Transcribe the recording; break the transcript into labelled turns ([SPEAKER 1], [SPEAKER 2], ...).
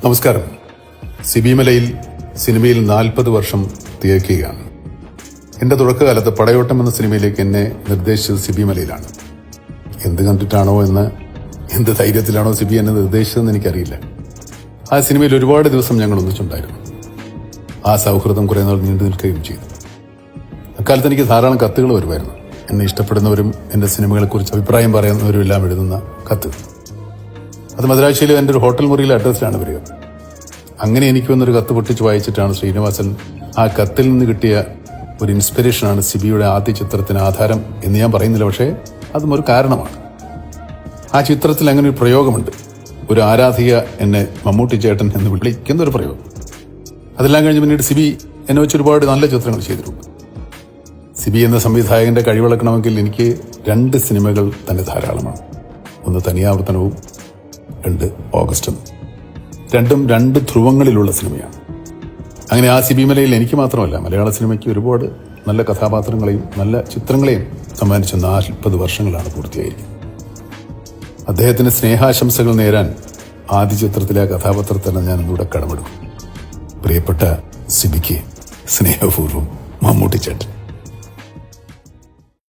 [SPEAKER 1] നമസ്കാരം. സിബി മലയിൽ സിനിമയിൽ 40 വർഷം തികയ്ക്കുകയാണ്. എന്റെ തുടക്കകാലത്ത് പടയോട്ടം എന്ന സിനിമയിലേക്ക് എന്നെ നിർദ്ദേശിച്ചത് സിബി മലയിലാണ്. എന്ത് കണ്ടിട്ടാണോ എന്ത് ധൈര്യത്തിലാണോ സിബി എന്നെ നിർദ്ദേശിച്ചതെന്ന് എനിക്കറിയില്ല. ആ സിനിമയിൽ ഒരുപാട് ദിവസം ഞങ്ങൾ ഒന്നിച്ചുണ്ടായിരുന്നു. ആ സൗഹൃദം കുറെ നാൾ നീണ്ടു നിൽക്കുകയും ചെയ്തു. അക്കാലത്ത് എനിക്ക് ധാരാളം കത്തുകൾ വരുമായിരുന്നു. എന്നെ ഇഷ്ടപ്പെടുന്നവരും എന്റെ സിനിമകളെക്കുറിച്ച് അഭിപ്രായം പറയുന്നവരും എല്ലാം എഴുതുന്ന കത്ത്. അത് മദ്രാശിയിലെ എൻ്റെ ഒരു ഹോട്ടൽ മുറിയിലെ അഡ്രസ്സിലാണ് വരിക. അങ്ങനെ എനിക്ക് വന്നൊരു കത്ത് പൊട്ടിച്ച് വായിച്ചിട്ടാണ് ശ്രീനിവാസൻ ആ കത്തിൽ നിന്ന് കിട്ടിയ ഒരു ഇൻസ്പിറേഷനാണ് സിബിയുടെ ആദ്യ ചിത്രത്തിന് ആധാരം എന്ന് ഞാൻ പറയുന്നില്ല, പക്ഷേ അതും ഒരു കാരണമാണ്. ആ ചിത്രത്തിൽ അങ്ങനെ ഒരു പ്രയോഗമുണ്ട്. ഒരു ആരാധിക എന്നെ മമ്മൂട്ടി ചേട്ടൻ എന്ന് വിളിക്കുന്ന ഒരു പ്രയോഗം. അതെല്ലാം കഴിഞ്ഞ് പിന്നീട് സിബി എന്നെ വെച്ച് ഒരുപാട് നല്ല ചിത്രങ്ങൾ ചെയ്തിട്ടുണ്ട്. സിബി എന്ന സംവിധായകന്റെ കഴിവളക്കണമെങ്കിൽ എനിക്ക് 2 സിനിമകൾ തന്നെ ധാരാളമാണ്. ഒന്ന് തനിയാവർത്തനവും, 2 ഓഗസ്റ്റും. രണ്ടും 2 ധ്രുവങ്ങളിലുള്ള സിനിമയാണ്. അങ്ങനെ ആ സിബി മലയിൽ എനിക്ക് മാത്രമല്ല, മലയാള സിനിമയ്ക്ക് ഒരുപാട് നല്ല കഥാപാത്രങ്ങളെയും നല്ല ചിത്രങ്ങളെയും സമ്മാനിച്ച 40 വർഷങ്ങളാണ് പൂർത്തിയായിരിക്കുന്നത്. അദ്ദേഹത്തിന് സ്നേഹാശംസകൾ നേരാൻ ആദ്യ ചിത്രത്തിലെ ആ കഥാപാത്രത്തിന് ഞാൻ ഒന്നുകൂടെ കടമെടുക്കും. പ്രിയപ്പെട്ട സിബിക്ക് സ്നേഹപൂർവ്വം മമ്മൂട്ടി ചേട്ടൻ.